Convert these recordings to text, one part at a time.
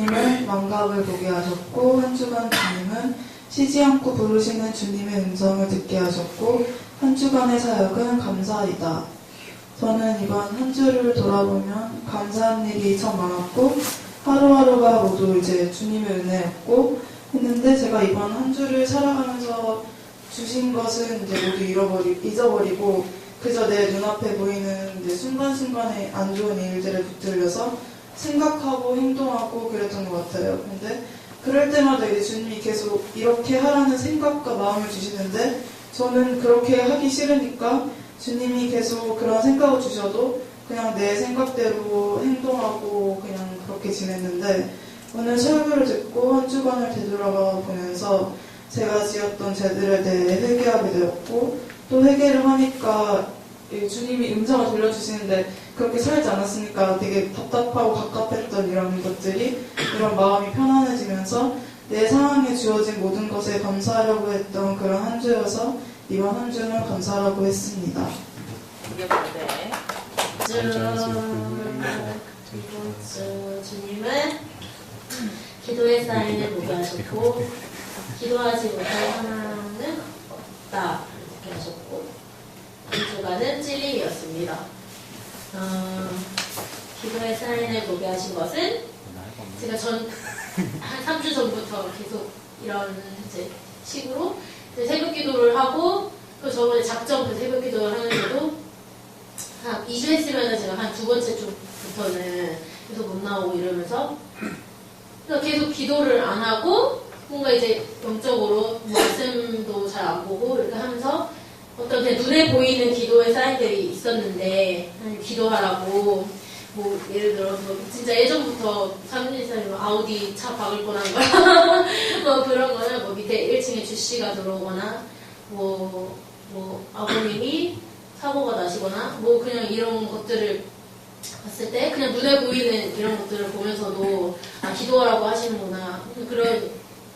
주님은 망각을 보게 하셨고 한 주간 주님은 쉬지 않고 부르시는 주님의 음성을 듣게 하셨고 한 주간의 사역은 감사이다. 저는 이번 한 주를 돌아보면 감사한 일이 참 많았고 하루하루가 모두 이제 주님의 은혜였고 했는데 제가 이번 한 주를 살아가면서 주신 것은 이제 모두 잊어버리고 그저 내 눈앞에 보이는 이제 순간순간의 안 좋은 일들을 붙들려서 생각하고 행동하고 그랬던 것 같아요. 근데 그럴 때마다 이제 주님이 계속 이렇게 하라는 생각과 마음을 주시는데 저는 그렇게 하기 싫으니까 주님이 계속 그런 생각을 주셔도 그냥 내 생각대로 행동하고 그냥 그렇게 지냈는데 오늘 설교를 듣고 한 주간을 되돌아가 보면서 제가 지었던 죄들에 대해 회개하게 되었고 또 회개를 하니까 주님이 음성을 들려주시는데 그렇게 살지 않았으니까 되게 답답하고 갑갑했던 이런 것들이 이런 마음이 편안해지면서 내 상황에 주어진 모든 것에 감사하려고 했던 그런 한 주여서 이번 한 주는 감사하라고 했습니다. 이번 주 주님은 기도의 사인을 보게 하셨고 기도하지 못할 하나는 없다 이렇게 하셨고 이 주간은 찔림이었습니다. 기도의 사인을 보게 하신 것은 제가 한 3주 전부터 계속 이런 이제 식으로 이제 새벽 기도를 하고 또 저번에 작정 그 새벽 기도를 하는데도 한 2주 했으면 제가 한 두 번째 주부터는 계속 못 나오고 이러면서 계속 기도를 안 하고 뭔가 이제 영적으로 말씀도 잘 안 보고 이렇게 하면서 어떤 그냥 눈에 보이는 기도의 사인들이 있었는데 기도하라고 뭐 예를 들어서 진짜 예전부터 사모님이 아우디 차 박을 뻔한 거야 뭐 그런 거나 뭐 밑에 1층에 주씨가 들어오거나 뭐 아버님이 사고가 나시거나 뭐 그냥 이런 것들을 봤을 때 그냥 눈에 보이는 이런 것들을 보면서도 아 기도하라고 하시는구나 그런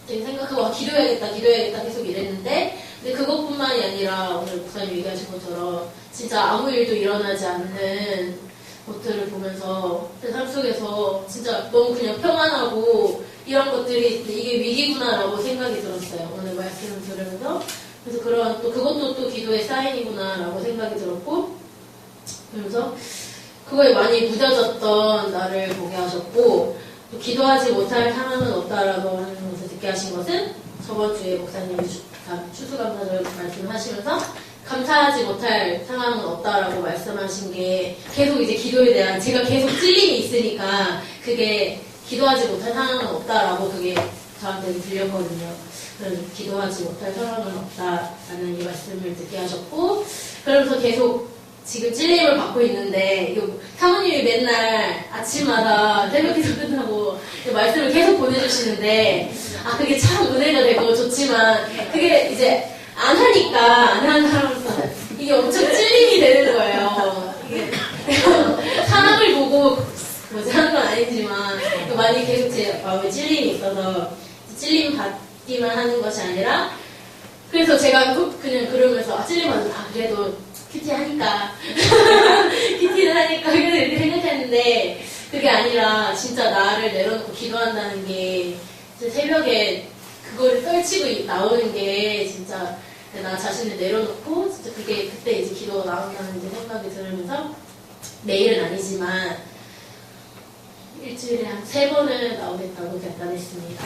생각하고 기도해야겠다 계속 이랬는데 근데 그것뿐만이 아니라 오늘 목사님 얘기하신 것처럼 진짜 아무 일도 일어나지 않는 것들을 보면서 제 삶 속에서 진짜 너무 그냥 평안하고 이런 것들이 이게 위기구나라고 생각이 들었어요. 오늘 말씀을 들으면서 그래서 그런 또 그것도 또 기도의 사인이구나라고 생각이 들었고 그러면서 그거에 많이 무뎌졌던 나를 보게 하셨고 또 기도하지 못할 상황은 없다라고 하는 것을 듣게 하신 것은 저번 주에 목사님이 추수감사절 말씀하시면서 감사하지 못할 상황은 없다라고 말씀하신 게 계속 이제 기도에 대한 제가 계속 찔림이 있으니까 그게 기도하지 못할 상황은 없다라고 그게 저한테 들렸거든요. 기도하지 못할 상황은 없다라는 이 말씀을 듣게 하셨고 그러면서 계속 지금 찔림을 받고 있는데 사모님이 맨날 아침마다 새벽기도 끝나고 말씀을 계속 보내주시는데 아 그게 참 은혜가 되고 좋지만 그게 이제 안 하는 사람으로서 이게 엄청 찔림이 되는 거예요. 이게 사람을 보고 뭐지 하는 건 아니지만 많이 계속 제 마음에 찔림이 있어서 찔림 받기만 하는 것이 아니라 그래서 제가 그냥 그러면서 찔림은 그래도 큐티 하니까 큐티를 하니까 이렇게 생각했는데 그게 아니라 진짜 나를 내려놓고 기도한다는 게 새벽에 그거를 떨치고 나오는 게 진짜 나 자신을 내려놓고 진짜 그게 그때 이제 기도가 나온다는 이제 생각이 들으면서 매일은 아니지만 일주일에 한 3번은 나오겠다고 결단했습니다.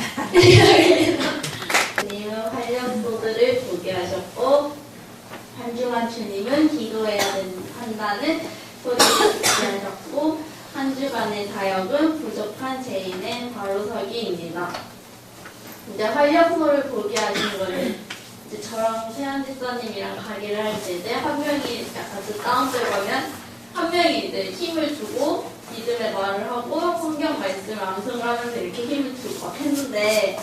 주님은 활력소들을 보게 하셨고 한 주간 주님은 기도해야 한다는 소리를 듣게 하셨고 한 주간의 사역은 부족한 죄인의 바로서기입니다. 이제 활력소를 보게 하신 거는 이제 저랑 세안 집사님이랑 가기를 할 때 이제 한 명이 약간 좀 다운되면 한 명이 이제 힘을 주고 믿음의 말을 하고 성경 말씀을 암송을 하면서 이렇게 힘을 주고 막 했는데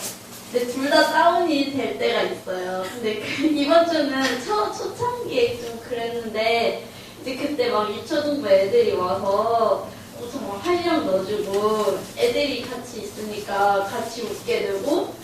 근데 둘 다 다운이 될 때가 있어요. 근데 이번 주는 초창기에 좀 그랬는데 이제 그때 막 유초등부 애들이 와서 엄청 막 활력 넣어주고 애들이 같이 있으니까 같이 웃게 되고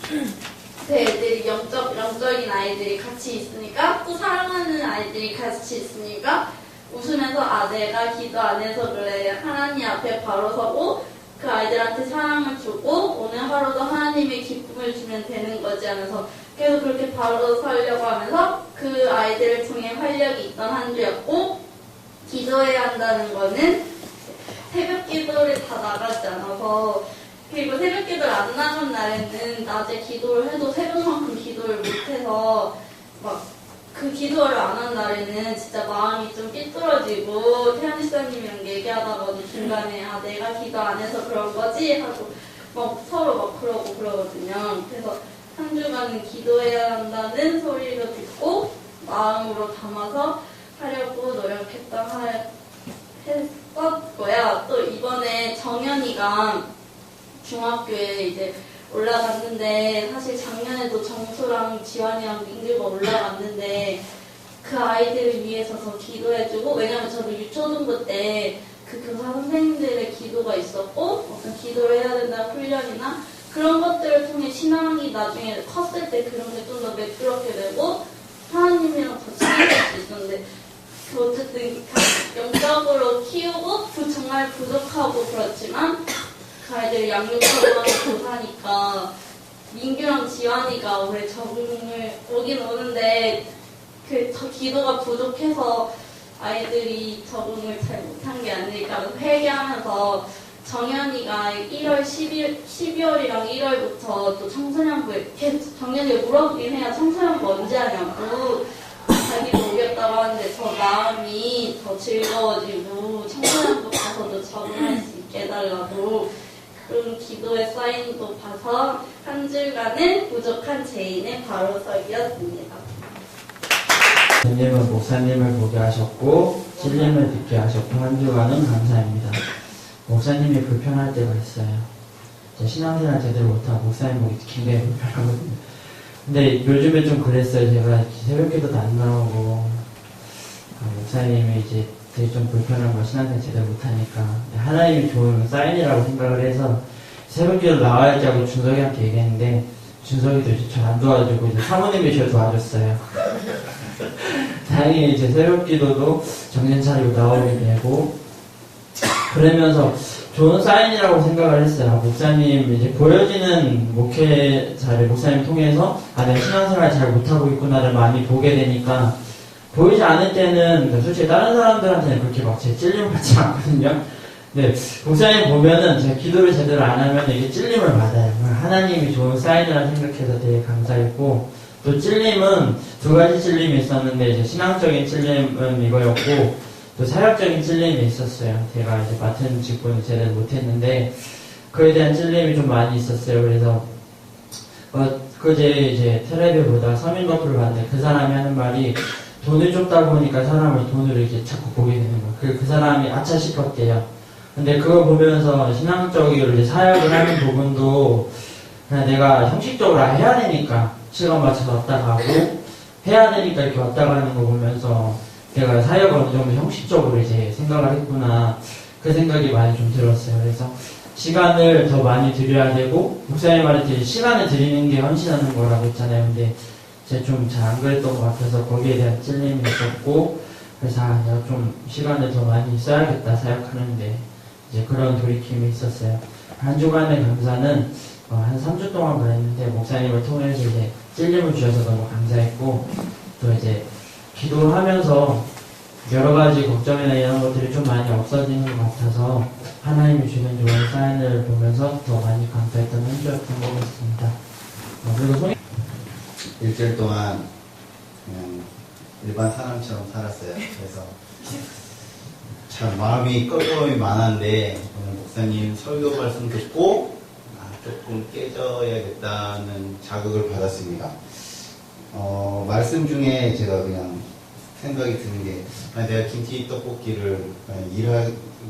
그 애들이 영적인 아이들이 같이 있으니까 또 사랑하는 아이들이 같이 있으니까 웃으면서 아 내가 기도 안 해서 그래 하나님 앞에 바로 서고 그 아이들한테 사랑을 주고 하루도 하나님의 기쁨을 주면 되는 거지 하면서 계속 그렇게 바로 살려고 하면서 그 아이들을 통해 활력이 있던 한 주였고, 기도해야 한다는 거는 새벽 기도를 다 나가지 않아서, 그리고 새벽 기도를 안 나간 날에는 낮에 기도를 해도 새벽만큼 기도를 못해서 막 그 기도를 안 한 날에는 진짜 마음이 좀 삐뚤어지고 태연이사님이랑 얘기하다가도 중간에 아 내가 기도 안 해서 그런 거지 하고 막 서로 막 그러고 그러거든요. 그래서 한 주간은 기도해야 한다는 소리를 듣고 마음으로 담아서 하려고 했었고요. 또 이번에 정연이가 중학교에 이제 올라갔는데, 사실 작년에도 정수랑 지환이랑 민규가 올라갔는데 그 아이들을 위해서 더 기도해주고, 왜냐면 저도 유초등부 때 그 교사 선생님들의 기도가 있었고 어떤 기도를 해야 된다는 훈련이나 그런 것들을 통해 신앙이 나중에 컸을 때 그런 게 좀 더 매끄럽게 되고 하나님이랑 더 친해질 수 있었는데, 어쨌든 영적으로 키우고 정말 부족하고 그렇지만 그 아이들을 양육하고 하는 교사니까 민규랑 지환이가 올해 적응을 오긴 오는데 그 기도가 부족해서 아이들이 적응을 잘 못한 게 아닐까 회개하면서 정연이가 12월이랑 1월부터 또 청소년부에 정연이가 물어보긴 해요. 청소년부 언제 하냐고. 자기도 오겠다고 하는데 저 마음이 더 즐거워지고 청소년부 가서도 적응할 수 있게 해달라고 그런 기도의 사인도 봐서 한 주간은 부족한 죄인의 바로서기였습니다. 주님은 목사님을 보게 하셨고 찔림을 듣게 하셨고 한 주간은 감사입니다. 목사님이 불편할 때가 있어요. 신앙생활 제대로 못하고 목사님 보기 굉장히 불편하거든요. 근데 요즘에 좀 그랬어요. 제가 새벽기도도 안 나오고 목사님이 이제 되게 좀 불편한 거 신앙생활 제대로 못하니까 하나님이 좋은 사인이라고 생각을 해서 새벽기도 나와야지 하고 준석이한테 얘기했는데 준석이도 이제 잘 안 도와주고 이제 사모님이 저 도와줬어요. 다행히 이제 새벽기도도 정신 차리고 나오게 되고 그러면서 좋은 사인이라고 생각을 했어요. 목사님 이제 보여지는 목회자를 목사님 통해서 내가 신앙생활 잘 못하고 있구나를 많이 보게 되니까 보이지 않을 때는 솔직히 다른 사람들한테는 그렇게 막 제 찔림 받지 않거든요. 근데 목사님 보면은 제가 기도를 제대로 안 하면 이게 찔림을 받아요. 하나님이 좋은 사인이라 생각해서 되게 감사했고 또 찔림은 두 가지 찔림이 있었는데 이제 신앙적인 찔림은 이거였고 또 사역적인 찔림이 있었어요. 제가 이제 맡은 직분을 제대로 못했는데 그에 대한 찔림이 좀 많이 있었어요. 그래서 그제 이제 텔레비를 보다가 서민 버프를 봤는데 그 사람이 하는 말이 돈을 줬다 보니까 사람을 돈으로 이렇게 자꾸 보게 되는 거예요. 그 사람이 아차 싶었대요. 근데 그거 보면서 신앙적으로 이제 사역을 하는 부분도 그냥 내가 형식적으로 해야 되니까 시간 맞춰서 왔다 가고 해야 되니까 이렇게 왔다 가는 거 보면서 내가 사역을 어느 정도 형식적으로 이제 생각을 했구나 그 생각이 많이 좀 들었어요. 그래서 시간을 더 많이 드려야 되고 목사님 말했듯이 시간을 드리는 게 헌신하는 거라고 했잖아요. 근데 제가 좀 잘 안 그랬던 것 같아서 거기에 대한 찔림이 있었고 그래서 내가 좀 시간을 더 많이 써야겠다 사역하는데 이제 그런 돌이킴이 있었어요. 한 주간의 감사는 한 3주 동안 그랬는데 목사님을 통해서 이제 찔림을 주셔서 너무 감사했고 또 이제 기도하면서 여러 가지 걱정이나 이런 것들이 좀 많이 없어지는 것 같아서 하나님이 주는 좋은 사인을 보면서 더 많이 감사했던 한 주였던 것 같습니다. 그리고 일주일 동안 그냥 일반 사람처럼 살았어요. 그래서 참 마음이 껄끄러움이 많았는데 오늘 목사님 설교 말씀 듣고 조금 깨져야겠다는 자극을 받았습니다. 말씀 중에 제가 그냥 생각이 드는 게 내가 김치 떡볶이를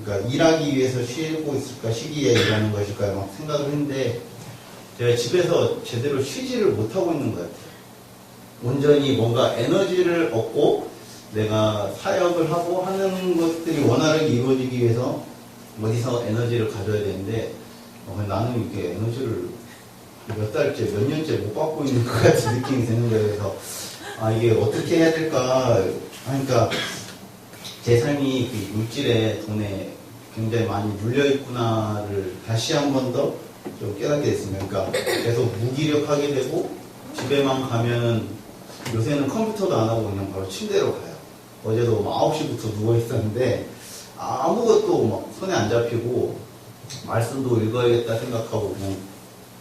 그러니까 일하기 위해서 쉬고 있을까 쉬기에 일하는 것일까 막 생각을 했는데 제가 집에서 제대로 쉬지를 못하고 있는 것 같아요. 온전히 뭔가 에너지를 얻고 내가 사역을 하고 하는 것들이 원활하게 이루어지기 위해서 어디서 에너지를 가져야 되는데 나는 이렇게 에너지를 몇 달째, 몇 년째 못 받고 있는 것 같은 느낌이 드는 거예요. 그래서 이게 어떻게 해야 될까 하니까 제 삶이 그 물질에 돈에 굉장히 많이 물려있구나를 다시 한 번 더 좀 깨닫게 됐습니다. 그러니까 계속 무기력하게 되고 집에만 가면은 요새는 컴퓨터도 안 하고 그냥 바로 침대로 가요. 어제도 막 9시부터 누워 있었는데 아무것도 막 손에 안 잡히고 말씀도 읽어야겠다 생각하고 그냥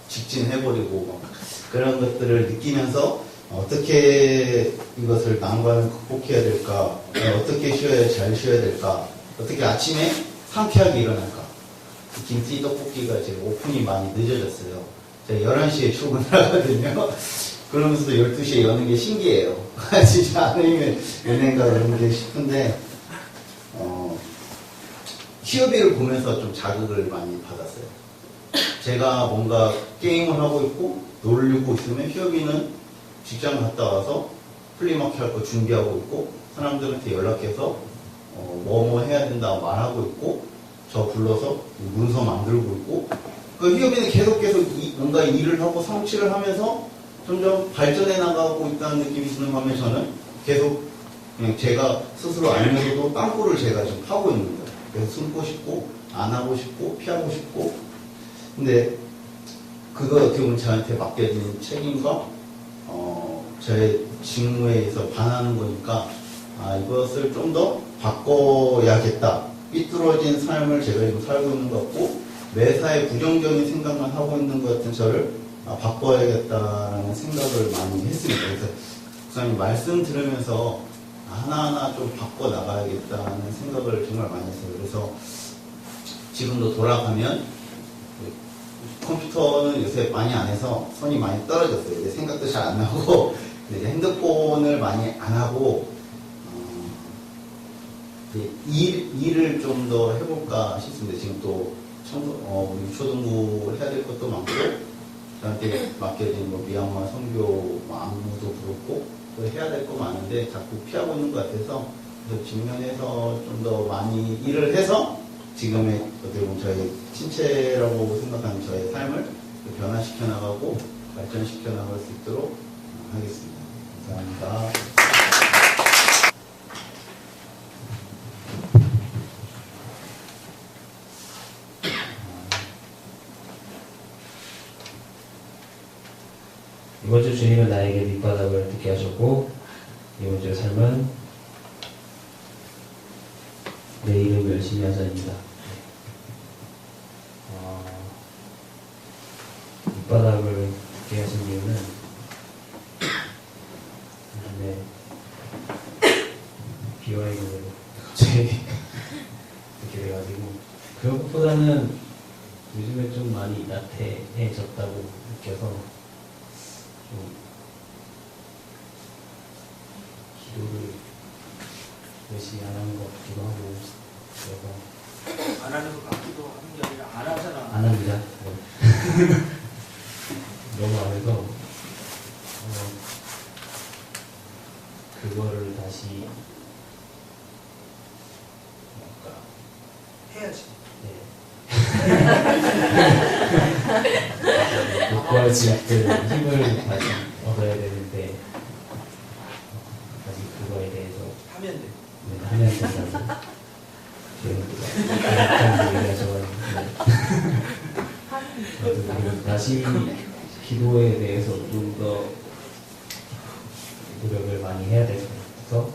직진해버리고 막 그런 것들을 느끼면서 어떻게 이것을 난관을 극복해야 될까, 어떻게 쉬어야 잘 쉬어야 될까, 어떻게 아침에 상쾌하게 일어날까. 김치 떡볶이가 지금 오픈이 많이 늦어졌어요. 제가 11시에 출근을 하거든요. 그러면서도 12시에 여는 게 신기해요. 진짜 하나님의 은혜인가 그런 게 싶은데, 희업이를 보면서 좀 자극을 많이 받았어요. 제가 뭔가 게임을 하고 있고 놀고 있으면 희업이는 직장 갔다 와서 플리마켓 할 거 준비하고 있고 사람들한테 연락해서 뭐뭐 해야 된다 말하고 있고 저 불러서 문서 만들고 있고 그 희업이는 계속 뭔가 일을 하고 성취를 하면서 점점 발전해 나가고 있다는 느낌이 드는 반면 저는 계속 그냥 제가 스스로 알면서도 땅굴을 제가 좀 파고 있는 거예요. 그래서 숨고 싶고 안 하고 싶고 피하고 싶고 근데 그거 어떻게 보면 저한테 맡겨진 책임과 저의 직무에서 반하는 거니까 이것을 좀 더 바꿔야겠다. 삐뚤어진 삶을 제가 지금 살고 있는 것 같고 매사에 부정적인 생각만 하고 있는 것 같은 저를 바꿔야겠다라는 생각을 많이 했습니다. 그래서 목사님 말씀 들으면서 하나하나 좀 바꿔나가야겠다는 생각을 정말 많이 했어요. 그래서 지금도 돌아가면 컴퓨터는 요새 많이 안 해서 손이 많이 떨어졌어요. 이제 생각도 잘 안 나고 이제 핸드폰을 많이 안 하고 일을 좀 더 해볼까 싶습니다. 지금 또 초등부 해야 될 것도 많고 저한테 맡겨진 미얀마 선교 안무도 그렇고 또 해야 될 거 많은데 자꾸 피하고 있는 것 같아서 그래서 직면해서 좀 더 많이 일을 해서 지금의 어떻게 보면 저희 친체라고 생각하는 저의 삶을 변화시켜 나가고 발전시켜 나갈 수 있도록 하겠습니다. 감사합니다. 이번 주 주님은 나에게 밑바닥을 듣게 하셨고 이번 주의 삶은 내 이름 열심히 하자입니다. 밑바닥을 듣게 하신 이유는 비와이로 갑자기 듣게 돼가지고 그것보다는 요즘에 좀 많이 나태해졌다고 느껴서 좀 기도를 열심히 안 하는 것 같기도 하고 그래서 안 하는 것 같기도 하는 게 아니라 안 하잖아. 안 합니다. 네. 너무 안 해서 그거를 다시 뭔가 해야지. 구할 수 있는 힘을 다시 얻어야 되는데 아직 그거에 대해서 하면 돼. 네, 하면 된다고 얘기하셔가지고 다시 기도에 대해서 좀 더 노력을 많이 해야 될 것 같아서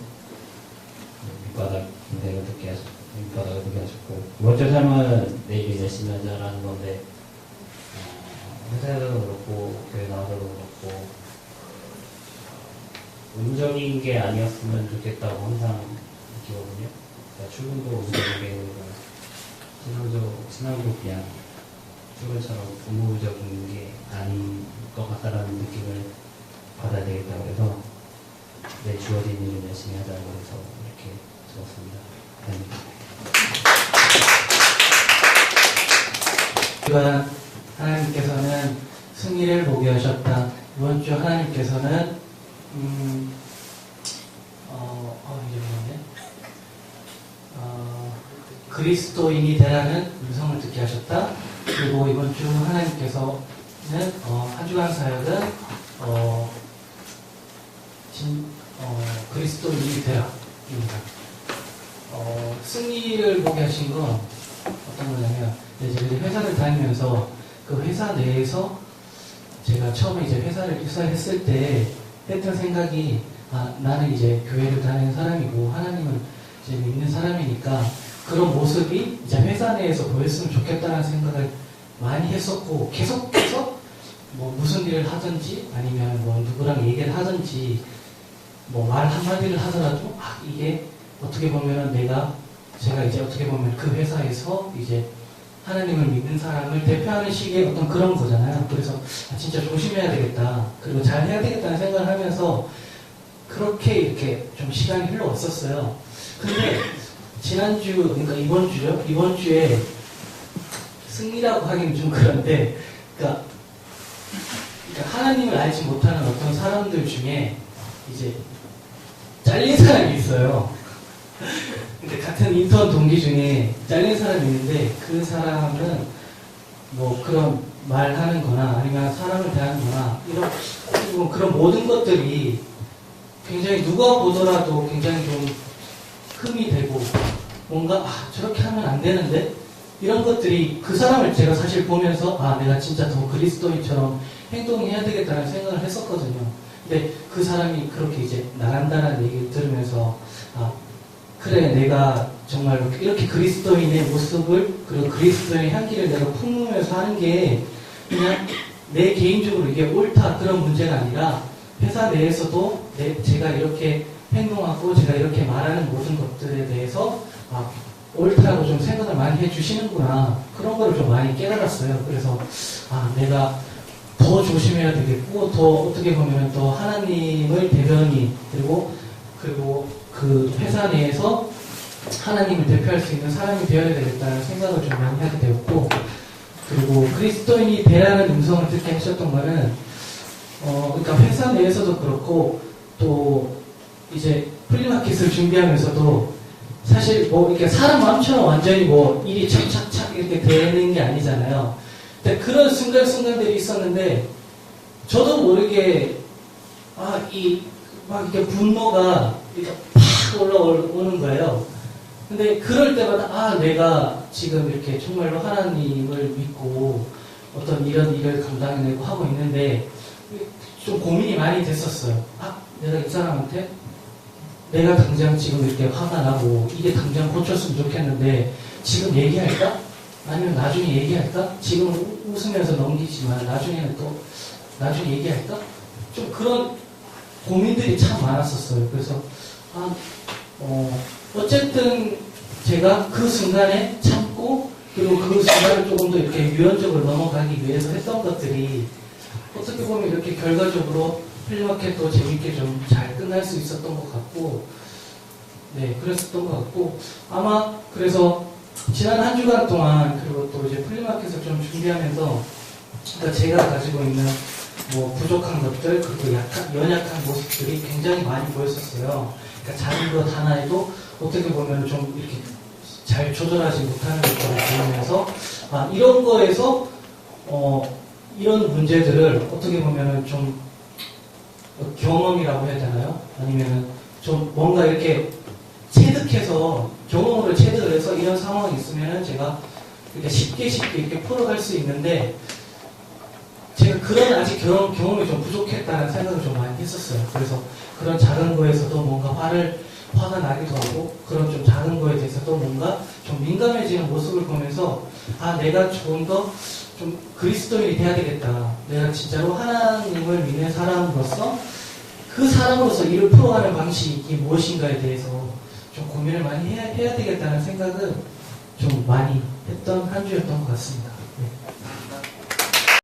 밑바닥을 듣게 하셨고 이번 주 삶은 내 일을 열심히 하자라는 건데 회사에서도 그렇고 교회 나와서도 그렇고 운적인 게 아니었으면 좋겠다고 항상 느끼거든요. 그러니까 출근도 운적인 게 아니고 신앙도 그냥 출근처럼 의무적인 게 아닌 것 같다라는 느낌을 받아야 되겠다 그래서 내 주어진 일을 열심히 하자고 해서 이렇게 적었습니다. 이번 하나님께서는 승리를 보게 하셨다. 이번 주 하나님께서는 이제 뭐네? 그리스도인이 되라는 음성을 듣게 하셨다. 그리고 이번 주 하나님께서는 한 주간 사역은 그리스도인이 되라입니다. 승리를 보게 하신 건 어떤 거냐면 이제 회사를 다니면서 그 회사 내에서 제가 처음에 이제 회사를 입사했을 때 했던 생각이 나는 이제 교회를 다니는 사람이고 하나님을 이제 믿는 사람이니까 그런 모습이 이제 회사 내에서 보였으면 좋겠다는 생각을 많이 했었고 계속해서 뭐 무슨 일을 하든지 아니면 뭐 누구랑 얘기를 하든지 뭐 말 한마디를 하더라도 이게 어떻게 보면은 제가 이제 어떻게 보면 그 회사에서 이제 하나님을 믿는 사람을 대표하는 식의 어떤 그런 거잖아요. 그래서 진짜 조심해야 되겠다. 그리고 잘 해야 되겠다는 생각을 하면서 그렇게 이렇게 좀 시간이 흘러왔었어요. 근데 지난주, 그러니까 이번 주죠. 이번 주에 승리라고 하기는 좀 그런데, 그러니까 하나님을 알지 못하는 어떤 사람들 중에 이제 잘린 사람이 있어요. 근데 같은 인턴 동기 중에 잘린 사람이 있는데 그 사람은 뭐 그런 말하는 거나 아니면 사람을 대하는 거나 이런 그런 모든 것들이 굉장히 누가 보더라도 굉장히 좀 흠이 되고 뭔가 저렇게 하면 안 되는데 이런 것들이 그 사람을 제가 사실 보면서 내가 진짜 더 그리스도인처럼 행동해야 되겠다는 생각을 했었거든요. 근데 그 사람이 그렇게 이제 나간다는 얘기를 들으면서 그래 내가 정말 이렇게 그리스도인의 모습을 그리고 그리스도의 향기를 내가 품으면서 하는 게 그냥 내 개인적으로 이게 옳다 그런 문제가 아니라 회사 내에서도 제가 이렇게 행동하고 제가 이렇게 말하는 모든 것들에 대해서 옳다고 좀 생각을 많이 해주시는구나 그런 거를 좀 많이 깨달았어요. 그래서 내가 더 조심해야 되겠고 더 어떻게 보면 더 하나님을 대변히 그리고 그 회사 내에서 하나님을 대표할 수 있는 사람이 되어야 되겠다는 생각을 좀 많이 하게 되었고 그리고 그리스도인이 되라는 음성을 듣게 하셨던 거는 그러니까 회사 내에서도 그렇고 또 이제 플리마켓을 준비하면서도 사실 뭐 이렇게 사람 마음처럼 완전히 뭐 일이 착착착 이렇게 되는 게 아니잖아요. 근데 그런 순간순간들이 있었는데 저도 모르게 막 이렇게 분노가 이렇게 팍 올라오는 거예요. 근데 그럴 때마다 내가 지금 이렇게 정말로 하나님을 믿고 어떤 이런 일을 감당해내고 하고 있는데 좀 고민이 많이 됐었어요. 내가 이 사람한테 내가 당장 지금 이렇게 화가 나고 이게 당장 고쳤으면 좋겠는데 지금 얘기할까? 아니면 나중에 얘기할까? 지금 웃으면서 넘기지만 나중에는 또 나중에 얘기할까? 좀 그런 고민들이 참 많았었어요. 그래서 어쨌든 제가 그 순간에 참고 그리고 그 순간을 조금 더 이렇게 유연적으로 넘어가기 위해서 했던 것들이 어떻게 보면 이렇게 결과적으로 플리마켓도 재밌게 좀 잘 끝날 수 있었던 것 같고 그랬었던 것 같고 아마 그래서 지난 한 주간 동안 그리고 또 이제 플리마켓을 좀 준비하면서 그러니까 제가 가지고 있는 뭐 부족한 것들 그리고 연약한 모습들이 굉장히 많이 보였었어요. 그러니까 작은 것 하나에도 어떻게 보면 좀 이렇게 잘 조절하지 못하는 것들을 보면서 이런 거에서 이런 문제들을 어떻게 보면은 좀 경험이라고 해야 되나요? 아니면은 좀 뭔가 이렇게 체득해서 경험으로 체득을 해서 이런 상황이 있으면은 제가 이렇게 쉽게 이렇게 풀어갈 수 있는데 제가 그런 아직 경험이 좀 부족했다는 생각을 좀 많이 했었어요. 그래서 그런 작은 거에서도 뭔가 화가 나기도 하고 그런 좀 작은 거에 대해서도 뭔가 좀 민감해지는 모습을 보면서 내가 조금 더 좀 그리스도인이 돼야 되겠다. 내가 진짜로 하나님을 믿는 사람으로서 그 사람으로서 일을 풀어가는 방식이 무엇인가에 대해서 좀 고민을 많이 해야 되겠다는 생각을 좀 많이 했던 한 주였던 것 같습니다.